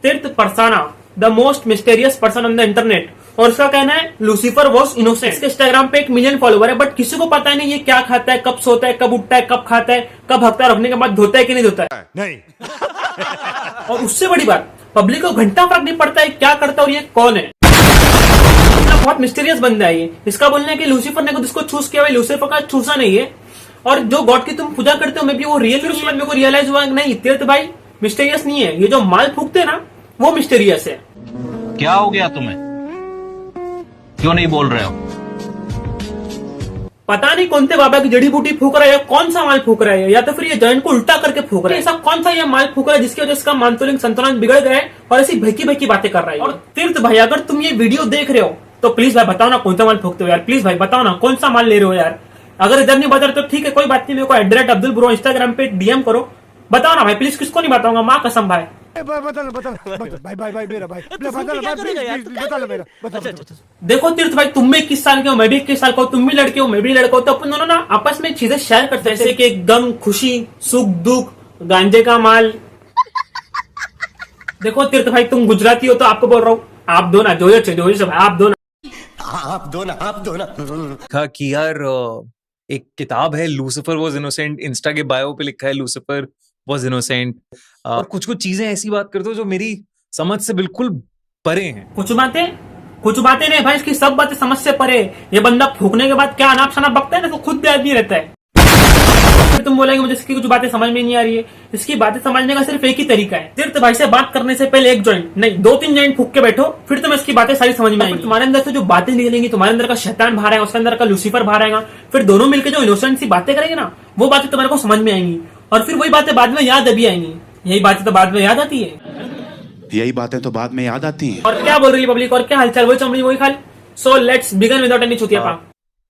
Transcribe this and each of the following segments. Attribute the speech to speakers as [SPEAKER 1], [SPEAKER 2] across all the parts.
[SPEAKER 1] तीर्थ Parsana, the most mysterious person on the internet. और उसका कहना है लूसीफर वॉज इनोसेंट। इसके इंस्टाग्राम पे 1 मिलियन फॉलोवर है, बट किसी को पता नहीं ये क्या खाता है, कब सोता है, कब उठता है, कब खाता है, कब हफ्ता रखने के बाद धोता है कि नहीं धोता है।
[SPEAKER 2] नहीं।
[SPEAKER 1] और उससे बड़ी बात, पब्लिक को घंटा फर्क नहीं पड़ता है क्या करता है और ये कौन है। बहुत मिस्टीरियस बंदा है ये। इसका बोलना है कि लूसीफर ने खुद इसको चूज किया, लूसीफर का चूसा नहीं है। और जो गॉड की तुम पूजा करते हो मे भी वो रियल नहीं है। मेरे को रियलाइज हुआ नहीं, तीर्थ भाई मिस्टीरियस नहीं है, ये जो माल फूकते ना वो मिस्टीरियस है।
[SPEAKER 3] क्या हो गया तुम्हें, क्यों नहीं बोल रहे हो?
[SPEAKER 1] पता नहीं कौन से बाबा की जड़ी बूटी फूक रहा है, कौन सा माल फूक रहा है, या तो फिर ये जॉइंट को उल्टा करके फूक रहा है। ऐसा कौन सा ये माल फूक रहा है जिसकी वजह से इसका मानतोलिक संतुलन बिगड़ गया है और ऐसी भयकी भयकी बातें कर रहा है। और तीर्थ भाई अगर तुम ये वीडियो देख रहे हो तो प्लीज भाई बताओ ना कौन सा माल फूकते हो यार। प्लीज भाई बताओ ना कौन सा माल ले रहे हो यार। अगर इधर नहीं बता रहे तो ठीक है, कोई बात नहीं, मेरे को @अब्दुल ब्रो इंस्टाग्राम पे DM करो, बताओ ना भाई प्लीज। किसको नहीं बताऊंगा, माँ कसम भाई। देखो तीर्थ भाई, तुम भी 21 साल के हो, मैं भी 21 साल का हूँ, तुम भी लड़के हो, मैं भी लड़का हूँ, तो अपन दोनों ना आपस में चीजें शेयर करते हैं, जैसे कि गम, खुशी, सुख, दुख, गांजे का माल। देखो तीर्थ भाई, तुम गुजराती हो तो आपको बोल रहा हूँ, आप दो ना, जो भाई आप दो ना।
[SPEAKER 4] कहा कि यार एक किताब है लूसीफर वॉज इनोसेंट, इंस्टा के बायो पे लिखा है लूसीफर वॉज इनोसेंट। और कुछ कुछ चीजें ऐसी बात करते हो जो मेरी समझ से बिल्कुल परे हैं। कुछ बातें नहीं भाई, इसकी सब बातें समझ से परे। ये बंदा फूकने के बाद क्या अनाप शनाप बकता है ना, तो खुद भी आदमी रहता है। फिर तुम बोलेंगे मुझे इसकी कुछ बातें समझ में नहीं आ रही है। इसकी बातें समझने का सिर्फ एक ही तरीका है, तीर्थ भाई से बात करने से पहले 1 जॉइंट नहीं 2-3 जॉइंट फूक के बैठो, फिर तुम्हें इसकी बातें सारी समझ में आएंगी। तुम्हारे अंदर से जो बातें निकलेंगी, तुम्हारे अंदर का शैतान बाहर आएगा, उसके अंदर का लूसीफर बाहर आएगा, फिर दोनों मिलकर जो इनोसेंट सी बातें करेंगे ना, वो बातें तुम्हारे को समझ में आएंगी। और फिर वही बातें बाद में याद अभी आएंगी। यही बातें तो बाद में याद आती है। और क्या बोल रही है पब्लिक, और क्या हालचाल, वही चमड़ी वही खाली। So let's begin without any चुतियापा।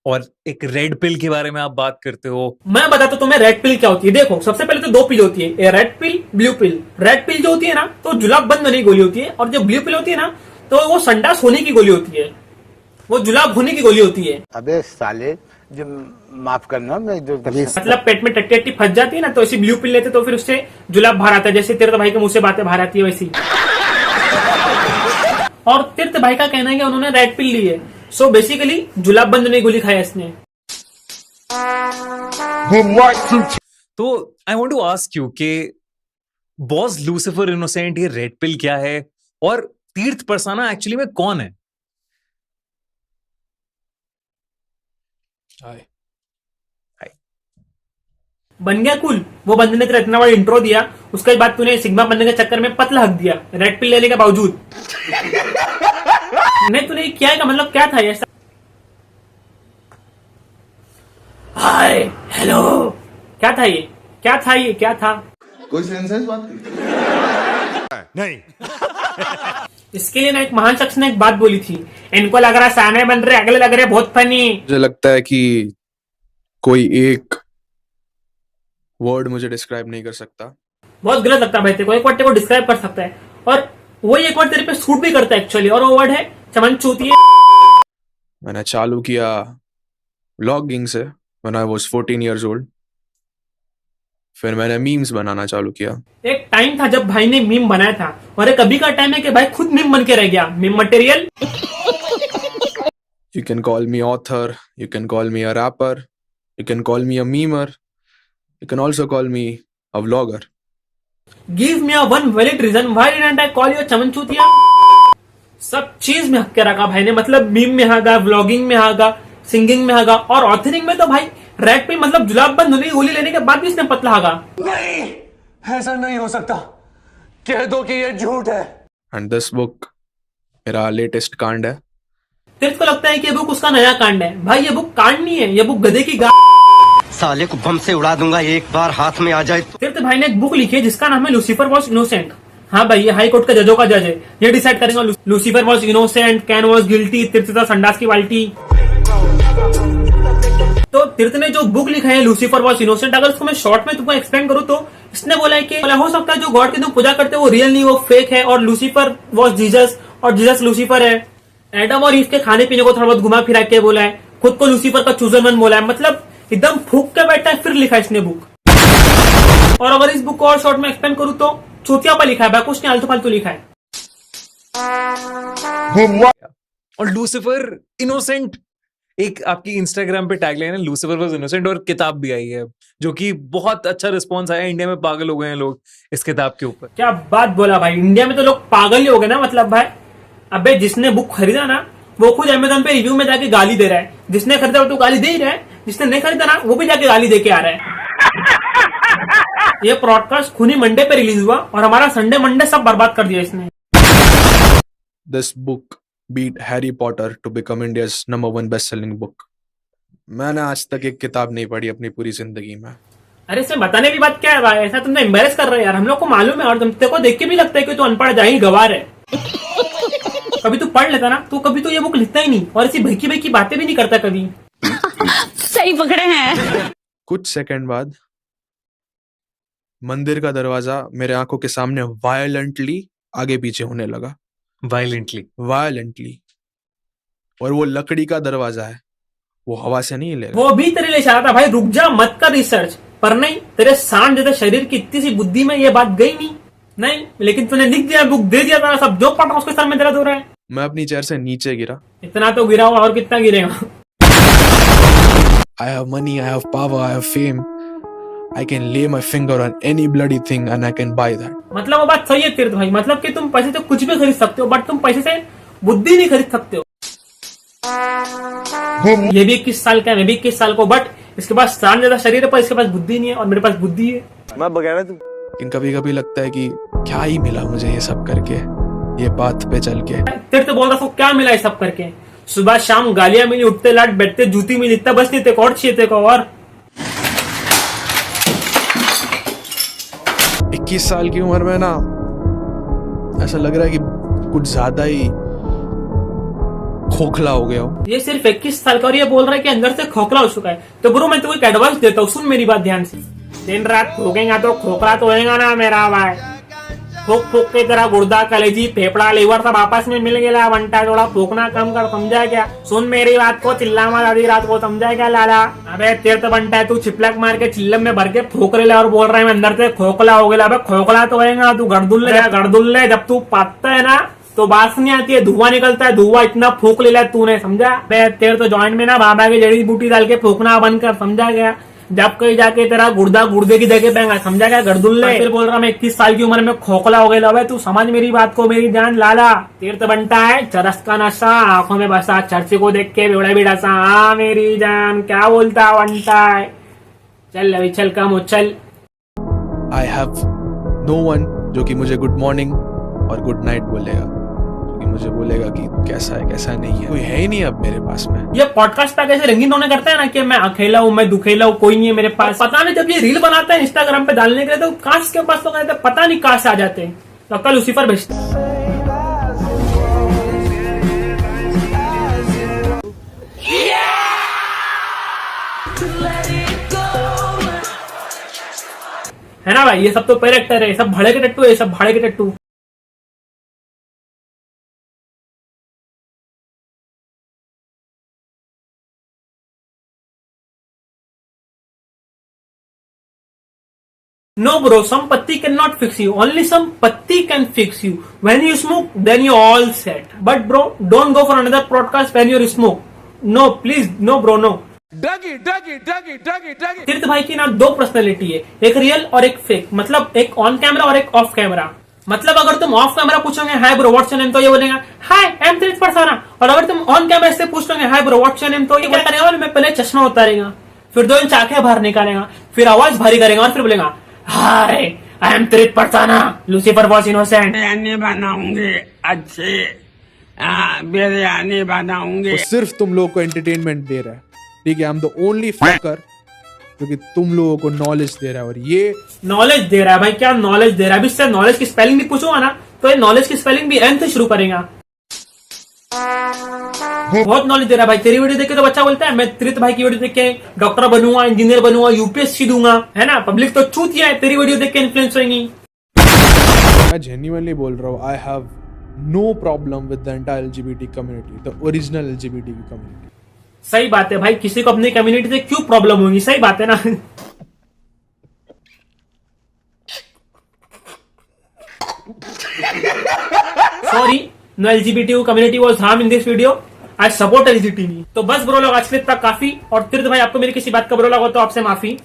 [SPEAKER 4] और एक रेड पिल के बारे में आप बात करते हो,
[SPEAKER 1] मैं बताता हूं तुम्हें रेड पिल क्या होती है। देखो सबसे पहले तो 2 पिल होती है, red pill, blue pill. Red pill जो होती है ना तो जुलाब बंद होने की गोली होती है, और जो ब्लू पिल होती है ना तो वो संडास होने की गोली होती है, वो जुलाब होने की गोली होती है।
[SPEAKER 5] अबे साले, जो माफ करना, मैं जो
[SPEAKER 1] मतलब पेट में टट्टी टट्टी फंस जाती है ना, तो ऐसी ब्लू पिल लेते तो फिर उससे जुलाब बाहर आता है, जैसे तीर्थ भाई के मुंह से बातें बाहर आती है वैसी। और तीर्थ भाई का कहना है कि उन्होंने रेड पिल ली है, सो बेसिकली जुलाब बंद होने की गोली खाया इसने।
[SPEAKER 4] तो I want to ask you कि बॉस लूसीफर इनोसेंट, ये रेड पिल क्या है और तीर्थ परसाना एक्चुअली में कौन है?
[SPEAKER 1] हाय बन गया कूल। वो बंदे ने तेरा इतना बड़ा इंट्रो दिया, उसके बाद तूने सिग्मा बनने के चक्कर में पतला हक दिया रेड पिल लेने के बावजूद। नहीं तूने क्या है का मतलब क्या था ऐसा? हाय हेलो, क्या था ये, क्या था?
[SPEAKER 2] कोई सेंसेस बात नहीं।
[SPEAKER 1] इसके लिए ना एक महान शख्स ने एक बात बोली थी, इनको लग रहा साने बन रहे, अगले लग रहे बहुत फनी।
[SPEAKER 6] मुझे लगता है कि कोई एक वर्ड मुझे डिस्क्राइब नहीं कर सकता।
[SPEAKER 1] बहुत गलत लगता है भाई, तेरे को एक वर्ड को डिस्क्राइब कर सकता है, और वही एक वर्ड तेरे पे सूट भी करता है एक्चुअली, और वो वर्ड है चमनचूतिए।
[SPEAKER 6] मैंने चालू किया व्लॉगिंग से when I was 14 years old। फिर मैंने मीम्स बनाना चालू किया।
[SPEAKER 1] एक टाइम था जब भाई ने मीम बनाया था, और एक अभी का टाइम है कि भाई खुद मीम बन के रह गया, meme material.
[SPEAKER 6] You can call me author, you can call me a rapper, you can call me a memer, you can also call me a vlogger।
[SPEAKER 1] Give me a one valid reason why didn't I call you a चमनचूतिया। सब चीज में हक के रखा भाई ने, मतलब meme में हागा, व्लॉगिंग में हागा, सिंगिंग में हागा, और ऑथरिंग में तो भाई रेड पिल मतलब जुलाब बंद होने की गोली लेने के बाद भी इसने पतला हागा।
[SPEAKER 7] नहीं, ऐसा नहीं हो सकता, कह दो कि ये झूठ है।
[SPEAKER 6] एंड दिस बुक मेरा लेटेस्ट कांड है।
[SPEAKER 1] तीर्थ को लगता है कि ये बुक उसका नया कांड है। भाई ये बुक कांड नहीं है, ये बुक गधे की
[SPEAKER 8] साले को बम से उड़ा दूंगा एक बार हाथ में आ जाए तो।
[SPEAKER 1] तीर्थ भाई ने एक बुक लिखी है जिसका नाम है लूसीफर वॉज इनोसेंट। हाँ भाई, ये हाई कोर्ट का जजों का जज है, ये डिसाइड करेंगे Lucifer was innocent, can was guilty, तीर्थ था संडास की बाल्टी। तो तीर्थ ने जो बुक लिखा है लूसीफर वॉज इनोसेंट, अगर उसको मैं शॉर्ट में तुमको एक्सप्लेन करूँ तो इसने बोला है कि हो सकता है जो गॉड की तुम पूजा करते हो वो रियल नहीं, वो फेक है, और लूसीफर वॉज जीसस और जीसस लूसीफर है। एडम और ईव के खाने पीने को थोड़ा बहुत घुमा फिरा के बोला है, खुद को लूसीफर का चूजर मन बोला है, मतलब एकदम फूक के बैठा है, फिर लिखा है इसने बुक। और अगर इस बुक को और शॉर्ट में एक्सप्लेन करूँ तो चूतिया पर लिखा है, कुछ नहीं आलतू फालतू लिखा है।
[SPEAKER 4] और लूसिफर इनोसेंट, एक आपकी इंस्टाग्राम पे टैगलाइन है लूसिफर वाज इनोसेंट, और किताब भी आई है जो कि बहुत अच्छा रिस्पॉन्स आया। इंडिया में पागल हो गए हैं लोग इस किताब के ऊपर।
[SPEAKER 1] क्या बात बोला भाई, इंडिया में तो लोग पागल ही हो गए ना। मतलब भाई अबे जिसने बुक खरीदा ना वो खुद अमेज़न पे रिव्यू में जाके गाली दे रहा है, जिसने खरीदा वो तो गाली दे ही रहा है, जिसने नहीं खरीदा ना वो भी जाके गाली दे के आ रहा है। ये पॉडकास्ट खूनी मंडे पे रिलीज हुआ और हमारा संडे मंडे सब बर्बाद कर दिया इसने।
[SPEAKER 6] This book beat Harry Potter to become India's #1 best-selling book. मैंने आज तक एक किताब नहीं पढ़ी अपनी पूरी जिंदगी में।
[SPEAKER 1] अरे इसमें बताने की बात क्या है भाई, ऐसा तुमने एम्बेरस कर रहे हो यार, हम लोग को मालूम है और तुमको को देख के भी लगता है कि तू अनपढ़ जाहिल गवार है। कभी तू पढ़ लेता ना तो कभी तो ये बुक लिखता ही नहीं और ऐसी भैकी भैकी बातें भी नहीं करता कभी।
[SPEAKER 9] सही पकड़े हैं।
[SPEAKER 6] कुछ सेकंड बाद मंदिर का दरवाजा मेरे आंखों के सामने वायलेंटली आगे पीछे होने लगा। वायलेंटली। और वो लकड़ी का दरवाजा है, वो हवा से नहीं हिलेगा।
[SPEAKER 1] वो भी तेरे लिए इशारा था भाई, रुक जा मत कर रिसर्च, पर नहीं, तेरे सांड जैसे शरीर की इतनी सी बुद्धि में ये बात गई नहीं, लेकिन तूने लिख दिया, बुक दे दिया, था सब जो पढ़ा उसके सर में दर्द हो रहा है।
[SPEAKER 6] मैं अपनी चेयर से नीचे गिरा।
[SPEAKER 1] इतना तो गिरा हुआ, और कितना गिरेगा।
[SPEAKER 6] I have money, I have power, I have fame. I can lay my finger on any bloody thing and I can buy that.
[SPEAKER 1] मतलब वो बात सही है तीर्थ भाई, मतलब कि तुम पैसे से कुछ भी खरीद सकते हो बट तुम पैसे से बुद्धि नहीं खरीद सकते हो। ये भी 21 साल का है, मैं भी 21 साल को, बट इसके पास सांड ज्यादा शरीर है पर इसके पास बुद्धि नहीं है और मेरे पास बुद्धि है।
[SPEAKER 5] मैं बगैर
[SPEAKER 6] लेकिन कभी कभी लगता है कि क्या ही मिला मुझे ये सब करके, ये बात पे चल के।
[SPEAKER 1] तीर्थ बोल रहा था क्या मिला ये सब करके, सुबह शाम गालियां मिली, उठते लाट बैठते जूती मिली, इतना बस नहीं थे और चाहिए थे को। और
[SPEAKER 6] 21 साल की उम्र में ना ऐसा लग रहा है कि कुछ ज्यादा ही खोखला हो गया हूँ।
[SPEAKER 1] ये सिर्फ 21 साल का और ये बोल रहा है कि अंदर से खोखला हो चुका है। तो ब्रो मैं तुमको एक एडवाइस देता हूँ, सुन मेरी बात ध्यान से। दिन रात फूकेगा तो खोखला तो होएगा ना मेरा भाई। फूक फूक के तेरा गुर्दा, कलेजी, फेफड़ा, लीवर सब आपस में मिल गया, वंटा थोड़ा फूकना कम कर, समझा क्या? सुन मेरी बात को, चिल्ला मत आधी रात को, समझा क्या लाला? अबे तीर्थ बंटा है, तू छिपलक मार के चिल्लम में भर के फूक ले और बोल रहा है मैं अंदर से खोखला हो गया। अबे खोखला तो होएगा, तू गड़दुल्ले जब तू पाता है ना तो बात नहीं आती है, धुआं निकलता है, धुआं इतना फूक ले तूने, समझा? तेरे तो जॉइंट में ना बाबा की जड़ी बूटी डाल के फूकना बंद कर, समझा गया? जब कहीं जाके तेरा गुर्दा गुर्दे की जगह पेंगा, समझा क्या? गर्दुल्ले फिर बोल रहा मैं 21 साल की उम्र में खोखला हो गया। तू समझ मेरी बात को, मेरी जान लाला। तीर्थ बनता है, चरस का नशा, आंखों में बसा, चर्चे को देख के बेवड़ा भी डसा। हाँ मेरी जान, क्या बोलता बनता है? चल अभी चल, कम हो चल।
[SPEAKER 6] आई हैव नो वन जो कि मुझे गुड मॉर्निंग और गुड नाइट बोलेगा, जो कि मुझे बोलेगा कि कैसा है कैसा नहीं है। कोई है ही नहीं अब मेरे पास में।
[SPEAKER 1] ये पॉडकास्ट का कैसे रंगीन होने करता है ना कि मैं अकेला हूँ, मैं दुखेला हूँ, कोई नहीं है मेरे पास। पता नहीं जब ये रील बनाता है इंस्टाग्राम पे डालने के लिए तो काश के पास तो कहते हैं, पता नहीं कहाँ से आ जाते हैं। तो कल लूसीफर भेजता है ना भाई, ये सब तो पहले एक्टर है, सब भाड़े के टट्टू है, सब भाड़े के टट्टू। No bro, some patti cannot fix you. Only some patti can fix you. When you smoke, then you all set. But bro, don't go for another podcast when you smoke. No, please, no bro, no. तीर्थ भाई की ना दो personality है, एक real और एक fake. मतलब एक ऑन कैमरा और एक ऑफ कैमरा। मतलब अगर तुम ऑफ कैमरा पूछोगे hi bro what's your name, तो ये बोलेगा हाय आई एम तीर्थ परसाना। और अगर तुम ऑन कैमरा से पूछोगे hi bro what's your name, तो ये क्या करेगा? मैं पहले चश्मा उतारेगा, फिर 2 इंच आंखें बाहर निकालेगा, फिर आवाज भारी करेगा और फिर बोलेगा हाय आई एम तीर्थ परसाना, लूसीफर वॉज इनोसेंट।
[SPEAKER 10] बिरयानी बनाऊंगी, अच्छी बिरयानी बनाऊंगी।
[SPEAKER 6] वो सिर्फ तुम लोगों को एंटरटेनमेंट दे रहा है, ठीक है? आई एम द ओनली फकर जो कि तुम लोगों को नॉलेज दे रहा है। और ये
[SPEAKER 1] नॉलेज दे रहा है भाई, क्या नॉलेज दे रहा है? अभी इससे नॉलेज की स्पेलिंग भी पूछूंगा ना तो ये नॉलेज की स्पेलिंग भी एन से शुरू करेगा। बहुत नॉलेज दे रहा है भाई। तेरी वीडियो देख के तो बच्चा बोलता है मैं तीर्थ भाई की वीडियो देख के डॉक्टर बनूंगा, इंजीनियर बनूंगा, यूपीएससी दूंगा, है ना? पब्लिक तो चूतिया है, तेरी वीडियो देख के इन्फ्लुएंस होंगी।
[SPEAKER 6] मैं जेन्युइनली बोल रहा हूँ, I have no problem with the entire LGBT community, the original LGBT community.
[SPEAKER 1] सही बात है भाई, किसी को अपनी कम्युनिटी से क्यों प्रॉब्लम होगी? सही बात है ना। Sorry no LGBT community was harm in this video. I support LGBT। तो बस ब्रो लोग आज के लिए इतना काफी। और तीर्थ भाई आपको मेरी किसी बात का बुरा लगा तो आपसे माफी।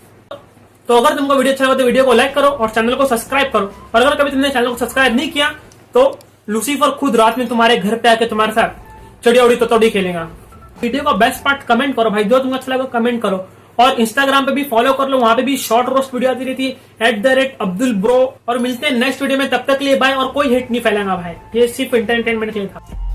[SPEAKER 1] तो अगर तुमको वीडियो अच्छा लगा तो वीडियो को लाइक करो और चैनल को सब्सक्राइब करो। और अगर कभी तुमने चैनल को सब्सक्राइब नहीं किया तो लूसीफर खुद रात में तुम्हारे घर पे आके तुम्हारे साथ चिड़िया उड़ी तोड़ी खेलेगा। वीडियो का बेस्ट पार्ट कमेंट करो भाई, जो तुमको अच्छा लगा कमेंट करो। और इंस्टाग्राम पे भी फॉलो कर लो, वहां पे भी शॉर्ट रोस्ट वीडियो आती रहती है @अब्दुल ब्रो। और मिलते हैं नेक्स्ट वीडियो में, तब तक के लिए बाय। और कोई हिट नहीं फैलेगा भाई, ये सिर्फ एंटरटेनमेंट के लिए था।